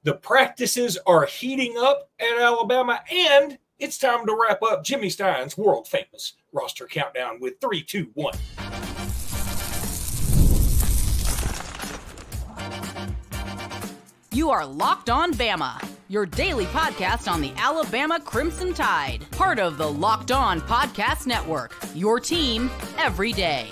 The practices are heating up at Alabama, and it's time to wrap up Jimmy Stein's world-famous roster countdown with 3, 2, 1. You are Locked On Bama, your daily podcast on the Alabama Crimson Tide, part of the Locked On Podcast Network, your team every day.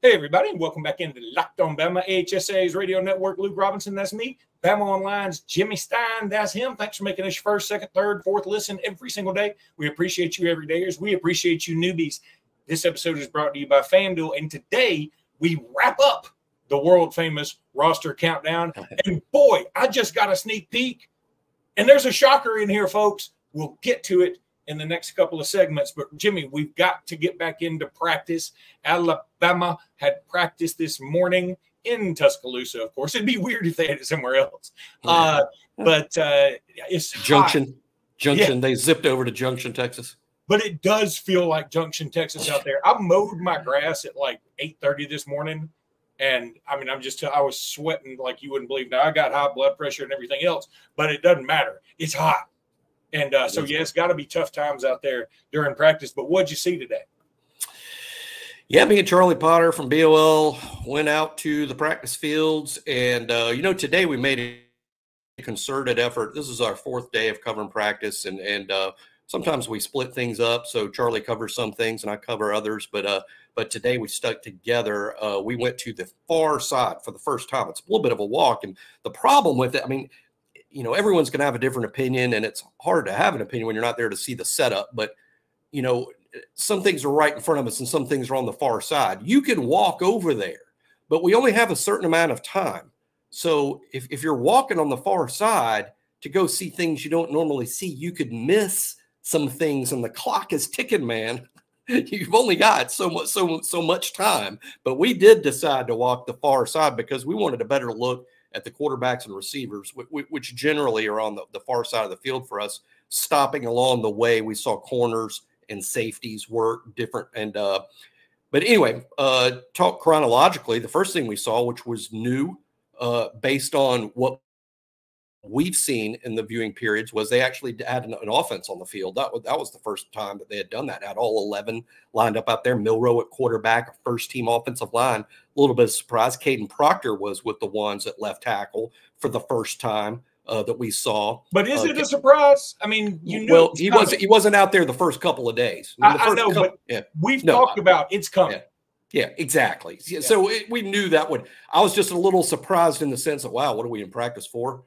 Hey, everybody, and welcome back into Locked On Bama, AHSA's radio network. Luke Robinson, that's me. Bama Online's Jimmy Stein, that's him. Thanks for making us your first, second, third, fourth listen every single day. We appreciate you, everydayers. We appreciate you, newbies. This episode is brought to you by FanDuel, and today we wrap up the world-famous roster countdown. And boy, I just got a sneak peek, and there's a shocker in here, folks. We'll get to it in the next couple of segments. But, Jimmy, we've got to get back into practice. Alabama had practice this morning in Tuscaloosa, of course. It'd be weird if they had it somewhere else. It's Junction. Yeah. They zipped over to Junction, Texas. But it does feel like Junction, Texas out there. I mowed my grass at like 8:30 this morning. And, I mean, I was sweating like you wouldn't believe. Now, I got high blood pressure and everything else, but it doesn't matter. It's hot. And so, yeah, it's got to be tough times out there during practice. But what'd you see today? Yeah, me and Charlie Potter from BOL went out to the practice fields. And, today we made a concerted effort. This is our fourth day of covering practice. And sometimes we split things up. So Charlie covers some things and I cover others. But today we stuck together. We went to the far side for the first time. It's a little bit of a walk. And the problem with it, I mean, everyone's going to have a different opinion, and it's hard to have an opinion when you're not there to see the setup. But, some things are right in front of us and some things are on the far side. You can walk over there, but we only have a certain amount of time. So if you're walking on the far side to go see things you don't normally see, you could miss some things, and the clock is ticking, man. You've only got so much time. But we did decide to walk the far side because we wanted a better look at the quarterbacks and receivers, which generally are on the far side of the field for us. Stopping along the way, we saw corners and safeties work different. And but anyway, talk chronologically, the first thing we saw, which was new based on what we've seen in the viewing periods, was they actually had an offense on the field. That was the first time that they had done that. Had all 11 lined up out there. Milrow at quarterback, a first-team offensive line. A little bit of surprise. Caden Proctor was with the ones at left tackle for the first time that we saw. But is it a surprise? I mean, you knew. Well, he wasn't out there the first couple of days. I know, but we've talked about it's coming. Yeah, exactly. Yeah. So we knew that would. I was just a little surprised in the sense of, wow, what are we in practice for?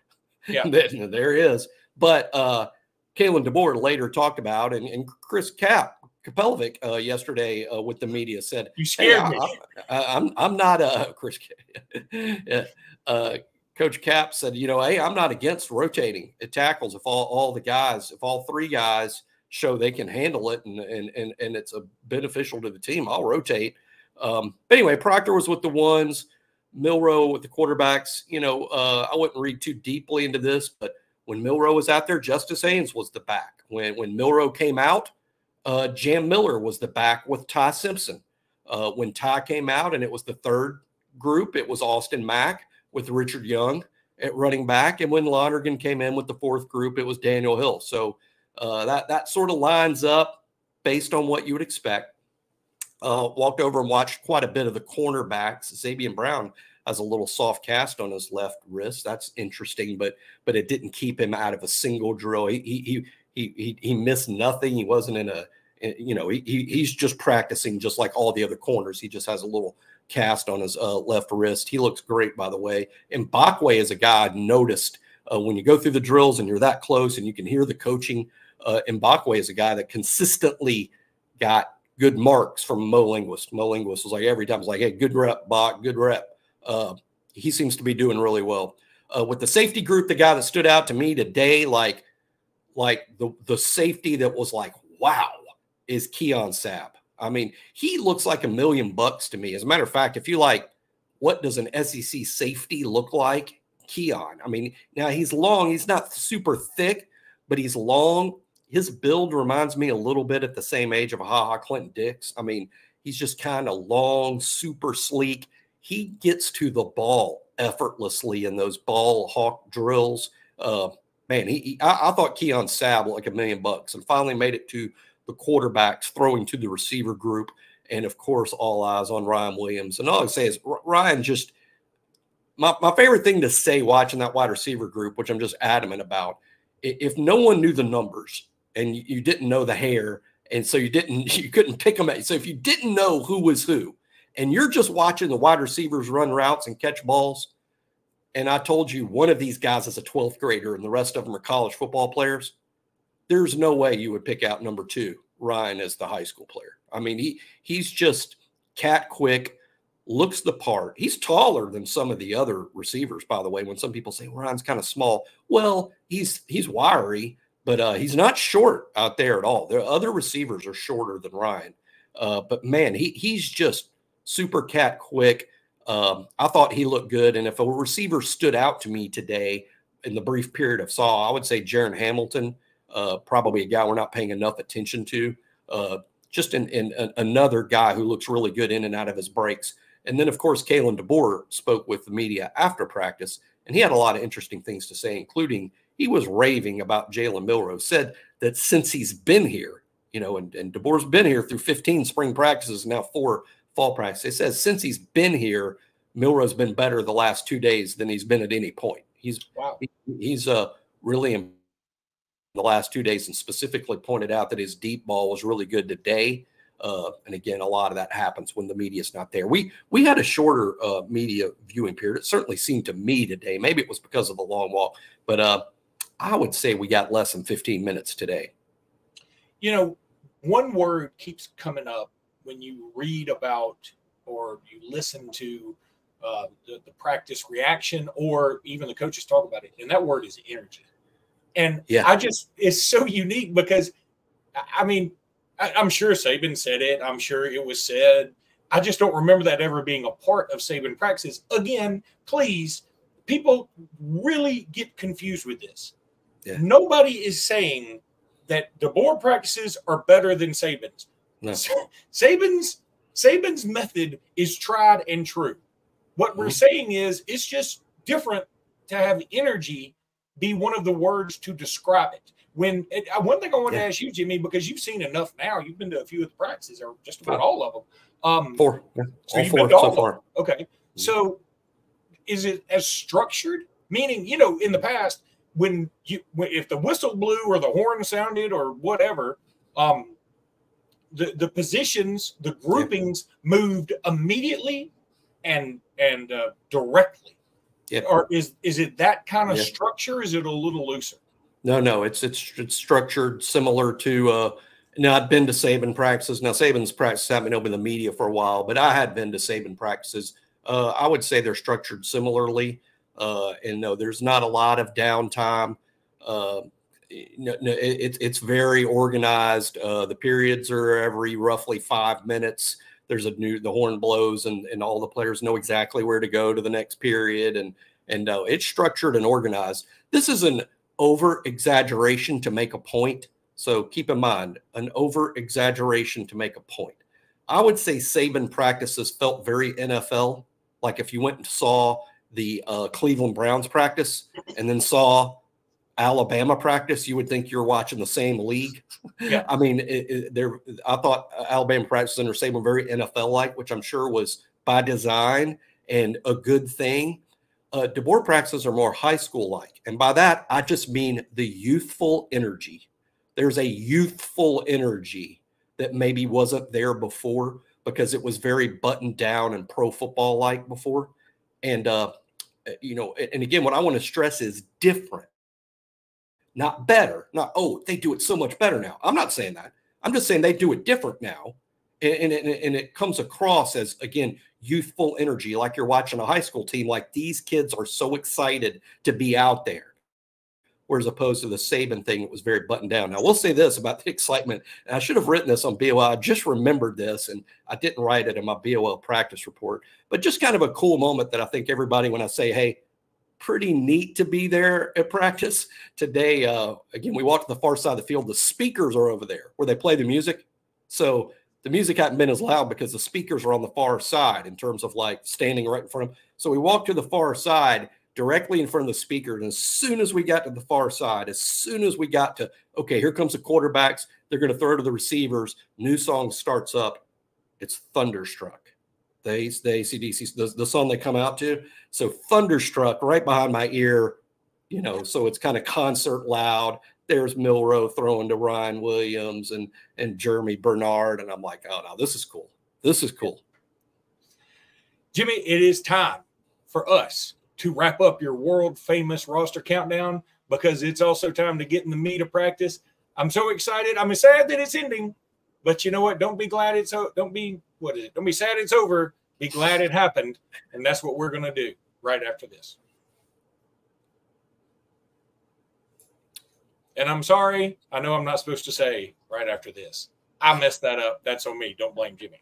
Yeah, there is. But Kalen DeBoer later talked about, and Chris Kapelovic yesterday with the media said, "You scared me. I'm not Chris." Coach Cap said, hey, I'm not against rotating at tackles if all three guys show they can handle it and it's a beneficial to the team. I'll rotate. But anyway, Proctor was with the ones. Milrow with the quarterbacks. I wouldn't read too deeply into this, but when Milrow was out there, Justice Haynes was the back. When Milrow came out, Jam Miller was the back with Ty Simpson. When Ty came out and it was the third group, it was Austin Mack with Richard Young at running back. And when Lonergan came in with the fourth group, it was Daniel Hill. So that sort of lines up based on what you would expect. Walked over and watched quite a bit of the cornerbacks. Xavier Brown has a little soft cast on his left wrist. That's interesting, but it didn't keep him out of a single drill. He missed nothing. He wasn't in a, he's just practicing just like all the other corners. He just has a little cast on his left wrist. He looks great, by the way. And Bakwe is a guy I noticed when you go through the drills and you're that close and you can hear the coaching. And Bakwe is a guy that consistently got good marks from Mo Linguist. Mo Linguist was like, every time, was like, hey, good rep, Bach, good rep. He seems to be doing really well. With the safety group, the guy that stood out to me today, like the safety that was like, wow, is Keon Sabb. I mean, he looks like $1 million to me. As a matter of fact, if you like, what does an SEC safety look like? Keon. I mean, now he's long. He's not super thick, but he's long. His build reminds me a little bit at the same age of a Ha-Ha Clinton Dix. I mean, he's just kind of long, super sleek. He gets to the ball effortlessly in those ball hawk drills. Man, I thought Keon Sabb like $1 million and finally made it to the quarterbacks throwing to the receiver group. And of course, all eyes on Ryan Williams. And all I say is Ryan just, my favorite thing to say watching that wide receiver group, which I'm just adamant about, if no one knew the numbers and you didn't know the hair, and so you couldn't pick them out. So if you didn't know who was who, and you're just watching the wide receivers run routes and catch balls, and I told you one of these guys is a 12th grader and the rest of them are college football players, there's no way you would pick out number 2, Ryan, as the high school player. I mean, he's just cat quick, looks the part. He's taller than some of the other receivers, by the way. When some people say, well, Ryan's kind of small, well, he's wiry, but he's not short out there at all. The other receivers are shorter than Ryan. But, man, he's just super cat quick. I thought he looked good. And if a receiver stood out to me today in the brief period of saw, I would say Jaron Hamilton, probably a guy we're not paying enough attention to. Just another guy who looks really good in and out of his breaks. And then, of course, Kalen DeBoer spoke with the media after practice, and he had a lot of interesting things to say, including he was raving about Jalen Milroe, said that since he's been here, and DeBoer's been here through 15 spring practices, now 4 fall practices. It says since he's been here, Milroe's been better the last 2 days than he's been at any point. He's really in the last 2 days, and specifically pointed out that his deep ball was really good today. And again, a lot of that happens when the media's not there. We had a shorter media viewing period. It certainly seemed to me today. Maybe it was because of the long walk, but I would say we got less than 15 minutes today. One word keeps coming up when you read about or you listen to the practice reaction or even the coaches talk about it, and that word is energy. And it's so unique because, I mean, I'm sure Saban said it. I'm sure it was said. I just don't remember that ever being a part of Saban practices. Again, please, people really get confused with this. Yeah. Nobody is saying that DeBoer practices are better than Saban's. No. Saban's method is tried and true. What we're saying is it's just different to have energy be one of the words to describe it. One thing I want to ask you, Jimmy, because you've seen enough now, you've been to a few of the practices, or just about all of them. 4. Yeah. So all 4 so far. Okay. So is it as structured? Meaning, in the past, if the whistle blew or the horn sounded or whatever, the positions, the groupings moved immediately and directly. Yep. Or is it that kind of structure? Is it a little looser? No, it's structured similar to now I've been to Saban practices. Now Saban's practices haven't been open to the media for a while, but I had been to Saban practices. I would say they're structured similarly. And no, there's not a lot of downtime. It's very organized. The periods are every roughly 5 minutes. There's the horn blows and all the players know exactly where to go to the next period. And it's structured and organized. This is an over-exaggeration to make a point. So keep in mind, an over-exaggeration to make a point. I would say Saban practices felt very NFL. Like if you went and saw the Cleveland Browns practice and then saw Alabama practice, you would think you're watching the same league. Yeah. I mean, I thought Alabama practice under Saban very NFL-like, which I'm sure was by design and a good thing. DeBoer practices are more high school-like. And by that, I just mean the youthful energy. There's a youthful energy that maybe wasn't there before because it was very buttoned down and pro football-like before. And, and again, what I want to stress is different, not better. Not, they do it so much better now. I'm not saying that. I'm just saying they do it different now. And it comes across as, again, youthful energy, like you're watching a high school team, like these kids are so excited to be out there. Whereas opposed to the Saban thing, it was very buttoned down. Now, we'll say this about the excitement. And I should have written this on BOL. I just remembered this, and I didn't write it in my BOL practice report. But just kind of a cool moment that I think everybody, when I say, hey, pretty neat to be there at practice today. Again, we walked to the far side of the field. The speakers are over there where they play the music. So the music hadn't been as loud because the speakers are on the far side in terms of like standing right in front of them. So we walked to the far side, directly in front of the speaker. And as soon as we got to the far side, as soon as we got to, okay, here comes the quarterbacks. They're going to throw to the receivers. New song starts up. It's Thunderstruck. The AC/DC, the song they come out to. So Thunderstruck right behind my ear, you know, so it's kind of concert loud. There's Milroe throwing to Ryan Williams and Jeremy Bernard. And I'm like, oh, no, this is cool. This is cool. Jimmy, it is time for us to wrap up your world famous roster countdown, because it's also time to get in the meat of practice. I'm so excited. I'm sad that it's ending, but you know what? Don't be sad it's over. Be glad it happened. And that's what we're going to do right after this. And I'm sorry. I know I'm not supposed to say right after this. I messed that up. That's on me. Don't blame Jimmy.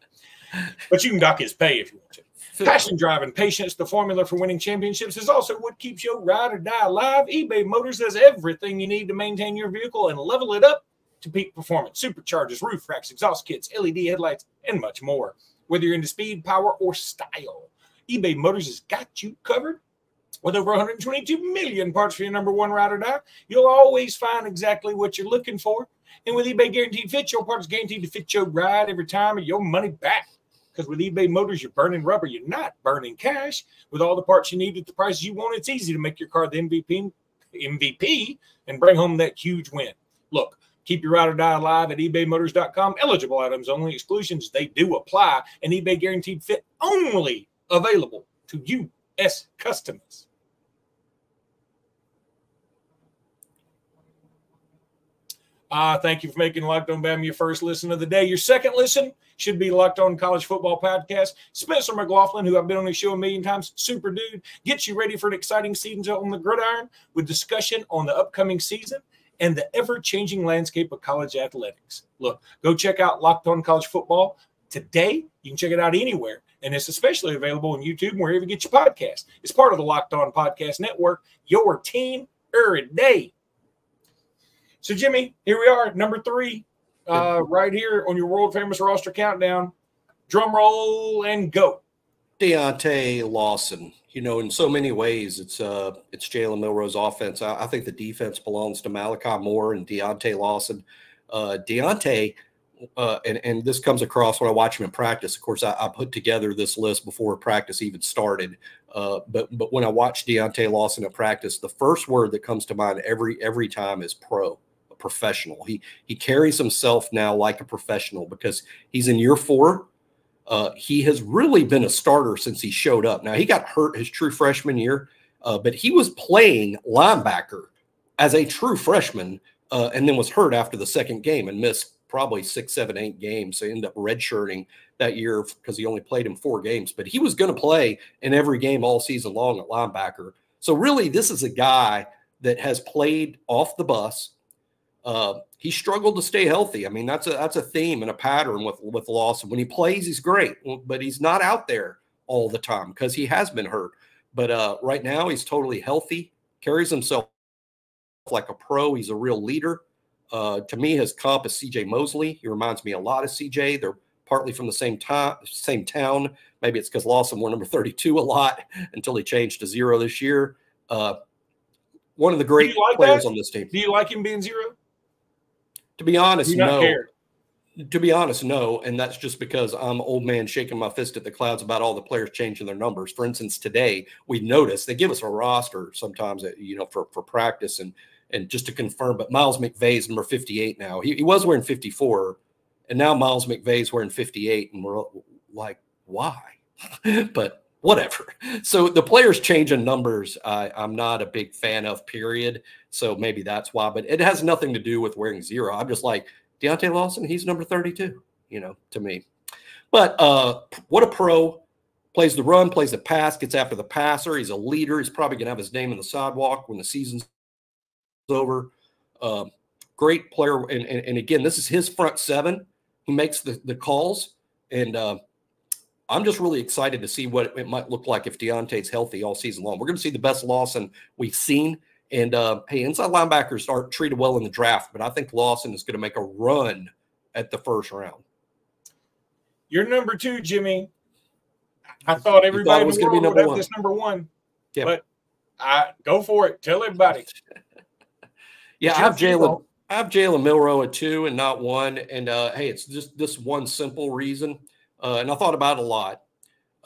But you can dock his pay if you want to. Passion, drive, and patience, the formula for winning championships, is also what keeps your ride or die alive. eBay Motors has everything you need to maintain your vehicle and level it up to peak performance. Superchargers, roof racks, exhaust kits, LED headlights, and much more. Whether you're into speed, power, or style, eBay Motors has got you covered. With over 122 million parts for your number one ride or die, you'll always find exactly what you're looking for. And with eBay Guaranteed Fit, your parts guaranteed to fit your ride every time, or your money back. Because with eBay Motors, you're burning rubber. You're not burning cash. With all the parts you need at the prices you want, it's easy to make your car the MVP and bring home that huge win. Look, keep your ride or die alive at ebaymotors.com. Eligible items only. Exclusions, they do apply. And eBay Guaranteed Fit only available to U.S. customers. Thank you for making Locked On Bama your first listen of the day. Your second listen should be Locked On College Football Podcast. Spencer McLaughlin, who I've been on his show a million times, super dude, gets you ready for an exciting season on the gridiron with discussion on the upcoming season and the ever-changing landscape of college athletics. Look, go check out Locked On College Football today. You can check it out anywhere, and it's especially available on YouTube and wherever you get your podcast. It's part of the Locked On Podcast Network, your team every day. So, Jimmy, here we are, number 3, right here on your world-famous roster countdown. Drum roll and go. Deontay Lawson. You know, in so many ways, it's Jalen Milroe's offense. I think the defense belongs to Malachi Moore and Deontay Lawson. Deontay, and this comes across when I watch him in practice. Of course, I put together this list before practice even started. But when I watch Deontay Lawson at practice, the first word that comes to mind every time is pro. Professional. He carries himself now like a professional because he's in year 4. He has really been a starter since he showed up. Now, he got hurt his true freshman year, but he was playing linebacker as a true freshman and then was hurt after the second game and missed probably 6, 7, 8 games. So he ended up redshirting that year because he only played in 4 games. But he was going to play in every game all season long at linebacker. So really, this is a guy that has played off the bus. He struggled to stay healthy. I mean, that's a theme and a pattern with Lawson. When he plays, he's great, but he's not out there all the time because he has been hurt. But right now, he's totally healthy, carries himself like a pro. He's a real leader. To me, his comp is C.J. Mosley. He reminds me a lot of C.J. They're partly from the same town. Maybe it's because Lawson wore number 32 a lot until he changed to 0 this year. One of the great players on this team. Do you like him being 0? To be honest, no. Care? To be honest, no. And that's just because I'm old man shaking my fist at the clouds about all the players changing their numbers. For instance, today we noticed they give us a roster sometimes, for practice and just to confirm. But Miles McVay's number 58 now. He was wearing 54, and now Miles McVay's wearing 58, and we're like, why? But whatever. So the players changing numbers, I'm not a big fan of, period. So maybe that's why. But it has nothing to do with wearing 0. I'm just like, Deontay Lawson, he's number 32, to me. But what a pro. Plays the run, plays the pass, gets after the passer. He's a leader. He's probably going to have his name in the sidewalk when the season's over. Great player. And again, this is his front 7 who makes the calls. And I'm just really excited to see what it might look like if Deontay's healthy all season long. We're going to see the best Lawson we've seen. And, hey, inside linebackers aren't treated well in the draft, but I think Lawson is going to make a run at the first round. You're number 2, Jimmy. I thought everybody was in the going to be world would have #1. this #1. Yeah. But go for it. Tell everybody. Yeah, I have Jalen Milroe at 2 and not 1. And hey, it's just this one simple reason. And I thought about it a lot.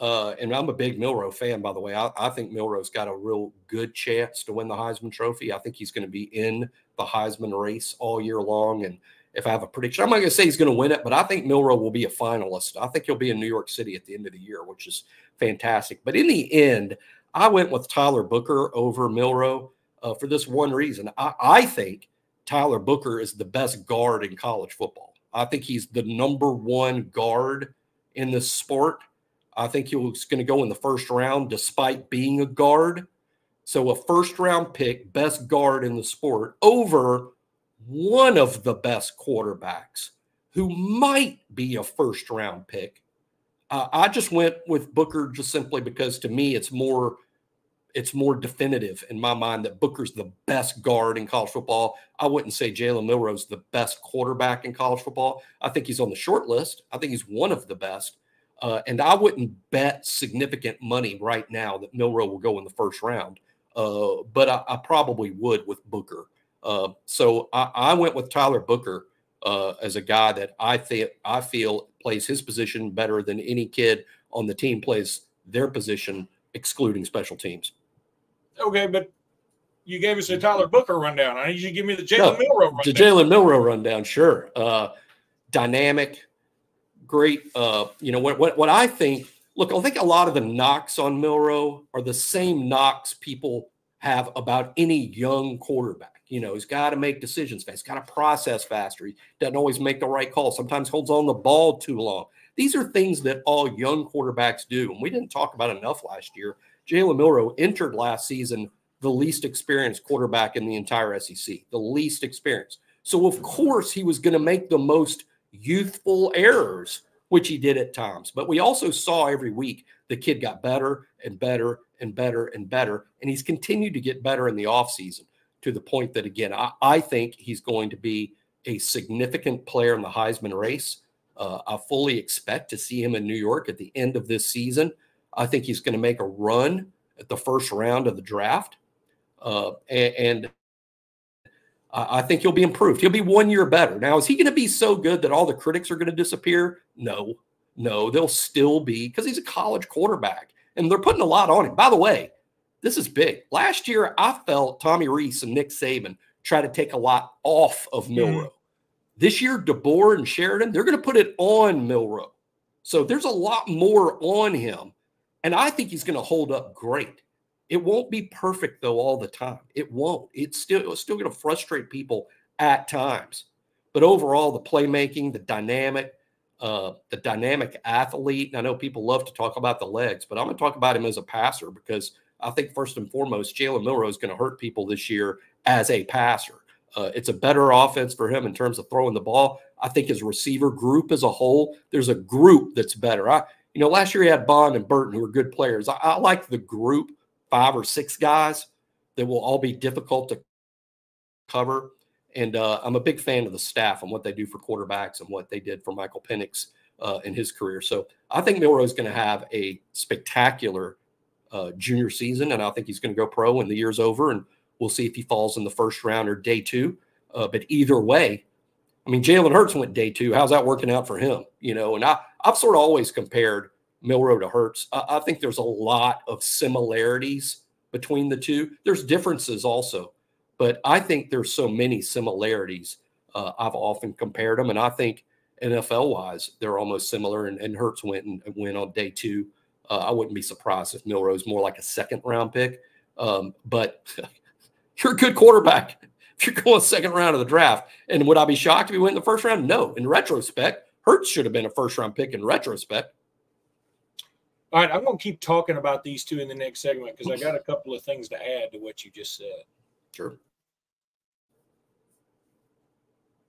And I'm a big Milroe fan, by the way. I think Milroe's got a real good chance to win the Heisman Trophy. I think he's going to be in the Heisman race all year long. And if I have a prediction, I'm not going to say he's going to win it, but I think Milroe will be a finalist. I think he'll be in New York City at the end of the year, which is fantastic. But in the end, I went with Tyler Booker over Milroe for this one reason. I think Tyler Booker is the best guard in college football. I think he's the #1 guard in this sport. I think he's going to go in the first round despite being a guard. So a first-round pick, best guard in the sport, over one of the best quarterbacks who might be a first-round pick. I just went with Booker just simply because to me it's more definitive in my mind that Booker's the best guard in college football. I wouldn't say Jalen Milroe's the best quarterback in college football. I think he's on the short list. I think he's one of the best. And I wouldn't bet significant money right now that Milroe will go in the first round. But I probably would with Booker. So I went with Tyler Booker as a guy that I feel plays his position better than any kid on the team plays their position, excluding special teams. Okay, but you gave us a Tyler Booker rundown. I need you to give me the Jalen Milroe rundown. The Jalen Milroe rundown, sure. Dynamic, great. What I think, look, I think a lot of the knocks on Milroe are the same knocks people have about any young quarterback. He's got to make decisions fast. He's got to process faster. He doesn't always make the right call. Sometimes holds on the ball too long. These are things that all young quarterbacks do, and we didn't talk about enough last year. Jalen Milroe entered last season the least experienced quarterback in the entire SEC, the least experienced. So, of course, he was going to make the most youthful errors, which he did at times. But we also saw every week the kid got better and better and better and better, and he's continued to get better in the offseason to the point that, again, I think he's going to be a significant player in the Heisman race. I fully expect to see him in New York at the end of this season. I think he's going to make a run at the first round of the draft. And I think he'll be improved. He'll be 1 year better. Now, is he going to be so good that all the critics are going to disappear? No, they'll still be, because he's a college quarterback and they're putting a lot on him. By the way, this is big. Last year, I felt Tommy Rees and Nick Saban try to take a lot off of Milroe. This year, DeBoer and Sheridan, they're going to put it on Milroe. So there's a lot more on him. And I think he's going to hold up great. It won't be perfect, though, all the time. It won't. It's still going to frustrate people at times. But overall, the playmaking, the dynamic athlete, and I know people love to talk about the legs, but I'm going to talk about him as a passer because I think first and foremost, Jalen Milroe is going to hurt people this year as a passer. It's a better offense for him in terms of throwing the ball. I think his receiver group as a whole, there's a group that's better. Last year he had Bond and Burton who were good players. I like the group, 5 or 6 guys that will all be difficult to cover. And I'm a big fan of the staff and what they do for quarterbacks and what they did for Michael Penix in his career. So I think Milroe is going to have a spectacular junior season, and I think he's going to go pro when the year's over, and we'll see if he falls in the first round or day 2. But either way, I mean, Jalen Hurts went day 2. How's that working out for him? And I've sort of always compared Milroe to Hurts. I think there's a lot of similarities between the two. There's differences also, but I think there's so many similarities. I've often compared them, and I think NFL-wise, they're almost similar, and Hurts went on day 2. I wouldn't be surprised if Milroe's more like a second-round pick. But you're a good quarterback if you're going second round of the draft. And would I be shocked if he went in the first round? No. In retrospect, Hurts should have been a first-round pick in retrospect. All right, I'm going to keep talking about these two in the next segment because I got a couple of things to add to what you just said. Sure.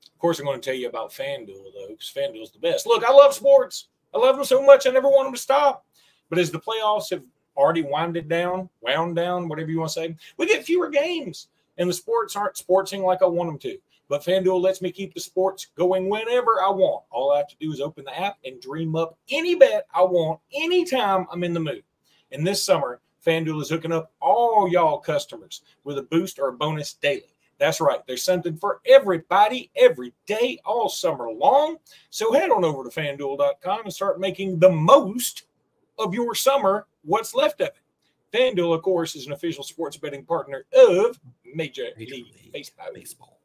Of course, I'm going to tell you about FanDuel, though, because FanDuel's the best. Look, I love sports. I love them so much, I never want them to stop. But as the playoffs have already wound down, whatever you want to say, we get fewer games, and the sports aren't sportsing like I want them to. But FanDuel lets me keep the sports going whenever I want. All I have to do is open the app and dream up any bet I want anytime I'm in the mood. And this summer, FanDuel is hooking up all y'all customers with a boost or a bonus daily. That's right. There's something for everybody every day, all summer long. So head on over to FanDuel.com and start making the most of your summer, what's left of it. FanDuel, of course, is an official sports betting partner of Major League Baseball.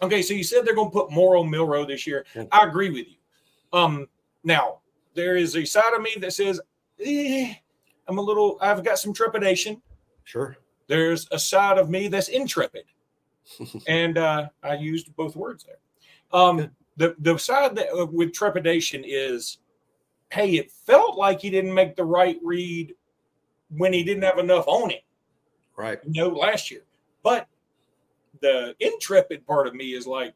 Okay, so you said they're going to put more on Milroe this year. I agree with you. Now, there is a side of me that says, I've got some trepidation. Sure. There's a side of me that's intrepid. And I used both words there. The side that with trepidation is, hey, it felt like he didn't make the right read when he didn't have enough on him. Right. Last year. But the intrepid part of me is like,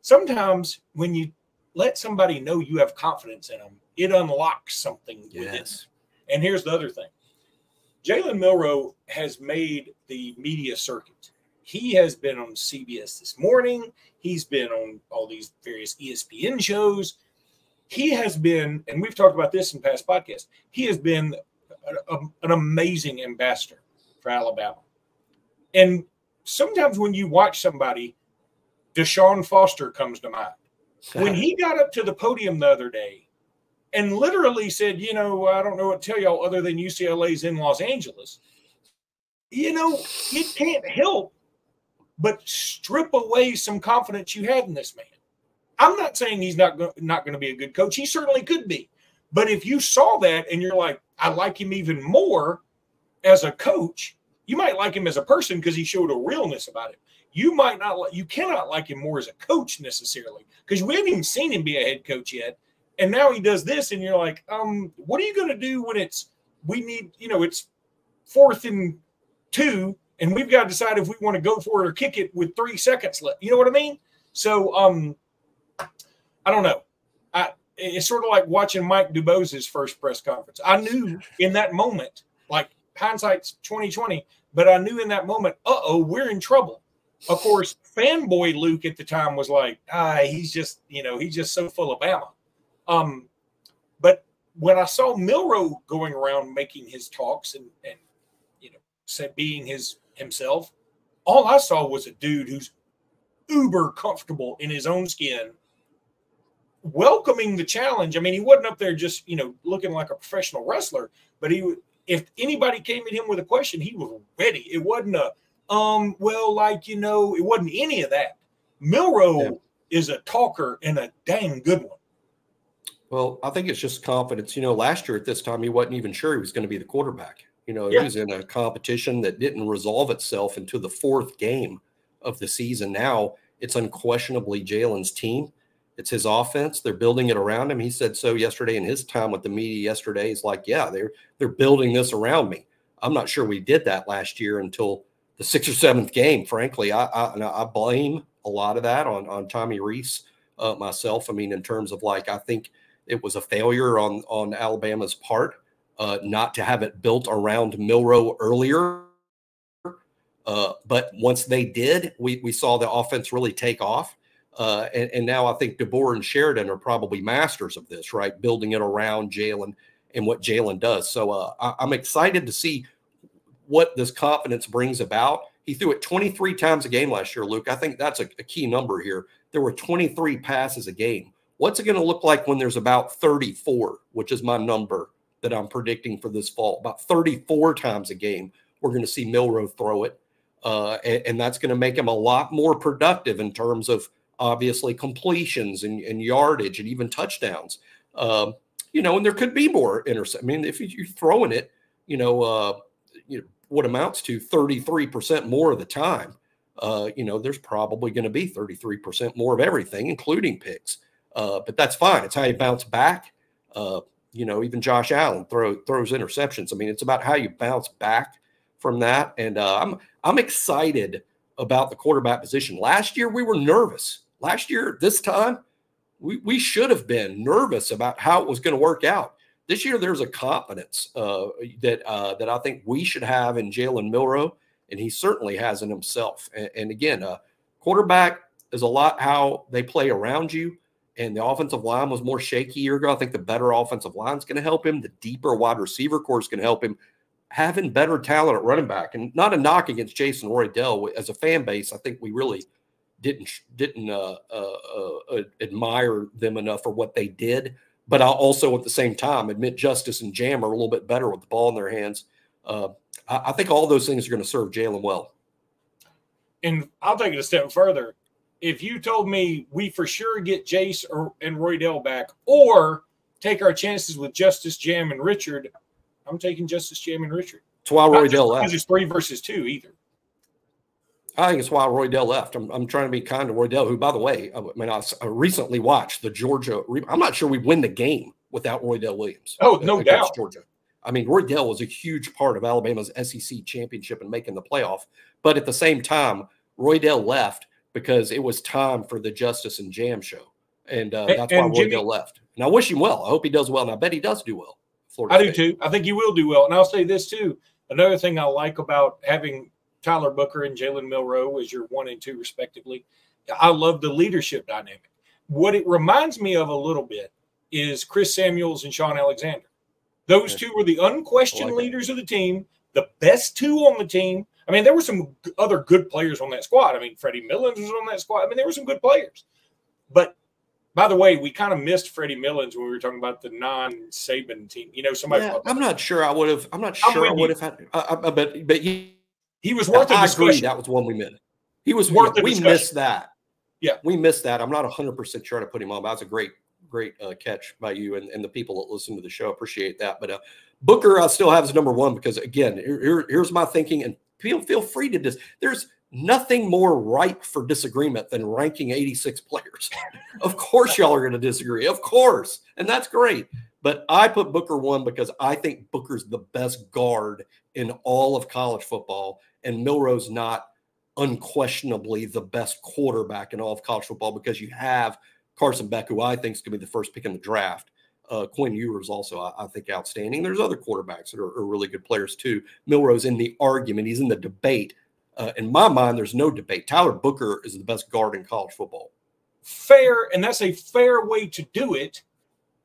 sometimes when you let somebody know you have confidence in them, it unlocks something with it. And here's the other thing. Jalen Milroe has made the media circuit. He has been on CBS This Morning. He's been on all these various ESPN shows. He has been, and we've talked about this in past podcasts, he has been an amazing ambassador for Alabama. And sometimes when you watch somebody, Deshaun Foster comes to mind. When he got up to the podium the other day and literally said, I don't know what to tell y'all other than UCLA's in Los Angeles, it can't help but strip away some confidence you had in this man. I'm not saying he's not going to be a good coach. He certainly could be. But if you saw that and you're like, I like him even more as a coach, you might like him as a person because he showed a realness about it. You cannot like him more as a coach necessarily because we haven't even seen him be a head coach yet. And now he does this and you're like, what are you going to do when it's 4th and 2 and we've got to decide if we want to go for it or kick it with 3 seconds left. You know what I mean? So I don't know. It's sort of like watching Mike Dubos's first press conference. I knew in that moment, like hindsight's 2020, but I knew in that moment, we're in trouble. Of course, fanboy Luke at the time was like, he's just so full of Bama. But when I saw Milroe going around making his talks and being himself, all I saw was a dude who's uber comfortable in his own skin, welcoming the challenge. I mean, he wasn't up there just, looking like a professional wrestler, but if anybody came at him with a question, he was ready. It wasn't it wasn't any of that. Milroe is a talker and a dang good one. Well, I think it's just confidence. Last year at this time, he wasn't even sure he was going to be the quarterback. He was in a competition that didn't resolve itself into the 4th game of the season. Now it's unquestionably Jalen's team. It's his offense. They're building it around him. He said so yesterday in his time with the media yesterday. He's like, they're building this around me. I'm not sure we did that last year until the 6th or 7th game. Frankly, I blame a lot of that on Tommy Rees myself. I mean, in terms of I think it was a failure on Alabama's part not to have it built around Milroe earlier. But once they did, we saw the offense really take off. And now I think DeBoer and Sheridan are probably masters of this, right? Building it around Jalen and what Jalen does. So I'm excited to see what this confidence brings about. He threw it 23 times a game last year, Luke. I think that's a key number here. There were 23 passes a game. What's it going to look like when there's about 34, which is my number that I'm predicting for this fall? About 34 times a game, we're going to see Milroe throw it. And that's going to make him a lot more productive in terms of obviously completions and yardage and even touchdowns. And there could be more interceptions. I mean, if you're throwing it, what amounts to 33% more of the time, there's probably going to be 33% more of everything, including picks. But that's fine. It's how you bounce back. Even Josh Allen throws interceptions. I mean, it's about how you bounce back from that. And I'm excited about the quarterback position. Last year, we were nervous. Last year, this time, we should have been nervous about how it was going to work out. This year, there's a confidence that I think we should have in Jalen Milroe and he certainly has in himself. And again, quarterback is a lot how they play around you. And the offensive line was more shaky a year ago. I think the better offensive line is going to help him. The deeper wide receiver core is going to help him. Having better talent at running back, and not a knock against Jason Roydell as a fan base, I think we really didn't admire them enough for what they did. But I'll also at the same time admit Justice and Jam are a little bit better with the ball in their hands. I think all those things are going to serve Jalen well. And I'll take it a step further. If you told me we for sure get Jace and Roydell back, or take our chances with Justice, Jam, and Richard, I'm taking Justice, Jam, and Richard. That's why Roydell left. Because it's 3 versus 2 either. I think it's why Roydell left. I'm trying to be kind to Roydell, who, by the way, I recently watched the Georgia. I'm not sure we win the game without Roydell Williams. Oh, no doubt. Georgia. I mean, Roydell was a huge part of Alabama's SEC championship and making the playoff. But at the same time, Roydell left because it was time for the Justice and Jam show. And that's why Roydell left. And I wish him well. I hope he does well. And I bet he does do well. I do too. I think he will do well. And I'll say this too. Another thing I like about having Tyler Booker and Jalen Milroe as your 1 and 2 respectively, I love the leadership dynamic. What it reminds me of a little bit is Chris Samuels and Sean Alexander. Those two were the unquestioned leaders of the team, the best 2 on the team. I mean, there were some other good players on that squad. I mean, Freddie Millens was on that squad. I mean, there were some good players. But, by the way, we kind of missed Freddie Millens when we were talking about the non-Saban team. You know, somebody. Yeah, I'm not sure I would have. I'm not sure I would have had. But he was worth a discussion. I agree. That was one we missed. He was worth. We missed that. Yeah, we missed that. I'm not 100% sure to put him on. But that's a great catch by you and the people that listen to the show. Appreciate that. But Booker, I still have as number 1 because again, here's my thinking, and feel free to there's nothing more ripe for disagreement than ranking 86 players. Of course, y'all are going to disagree. Of course. And that's great. But I put Booker 1 because I think Booker's the best guard in all of college football. And Milroe's not unquestionably the best quarterback in all of college football because you have Carson Beck, who I think is going to be the first pick in the draft. Quinn Ewers also, I think, outstanding. There's other quarterbacks that are really good players too. Milroe's in the argument. He's in the debate. In my mind, there's no debate. Tyler Booker is the best guard in college football. Fair, and that's a fair way to do it,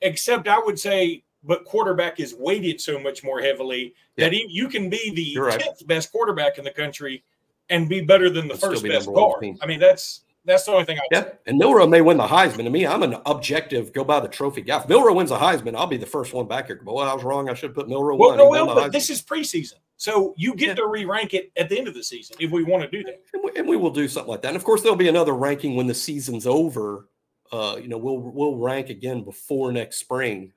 except I would say, but quarterback is weighted so much more heavily that you can be the 10th best quarterback in the country and be better than the first best guard. I mean, that's the only thing I would say. And Milroe may win the Heisman. To me, I'm an objective, go by the trophy guy. If Milroe wins the Heisman, I'll be the first one back here. Well, I was wrong. I should put Milroe 1. Well, but this is preseason. So you get to re-rank it at the end of the season if we want to do that. And we will do something like that. And, of course, there'll be another ranking when the season's over. We'll rank again before next spring,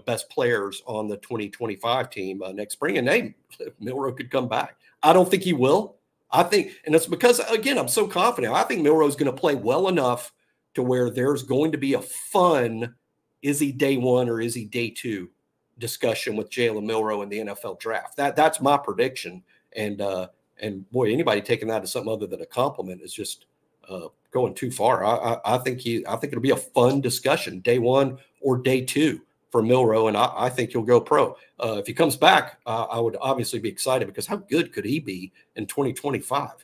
best players on the 2025 team next spring. And, Milroe could come back. I don't think he will. I think, and it's because, again, I'm so confident. I think Milroe's going to play well enough to where there's going to be a fun, is he day 1 or is he day 2 discussion with Jalen Milroe in the NFL draft. That's my prediction. And boy, anybody taking that as something other than a compliment is just going too far. I think it'll be a fun discussion, day 1 or day 2 for Milroe, and I think he'll go pro. If he comes back, I would obviously be excited because how good could he be in 2025?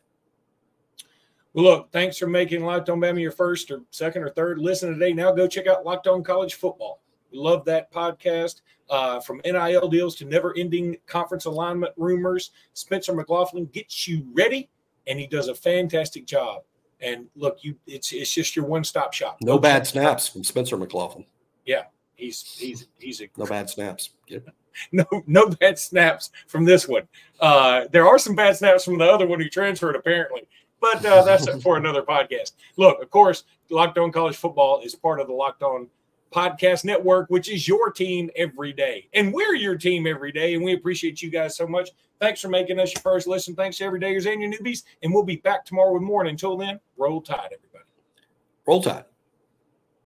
Well, look, thanks for making Locked On Bama your first or second or third listen today. Now go check out Locked On College Football. We love that podcast. From NIL deals to never-ending conference alignment rumors, Spencer McLaughlin gets you ready, and he does a fantastic job. And look, it's just your one-stop shop. No bad snaps from Spencer McLaughlin. Yeah, he's a no bad snaps. Yep. No bad snaps from this one. There are some bad snaps from the other one who transferred apparently, but that's for another podcast. Look, of course, Locked On College Football is part of the Locked On Podcast Network, which is your team every day. And we're your team every day, and we appreciate you guys so much. Thanks for making us your first listen. Thanks to everydayers and your newbies, and we'll be back tomorrow with more. And until then, roll tide, everybody. Roll tide.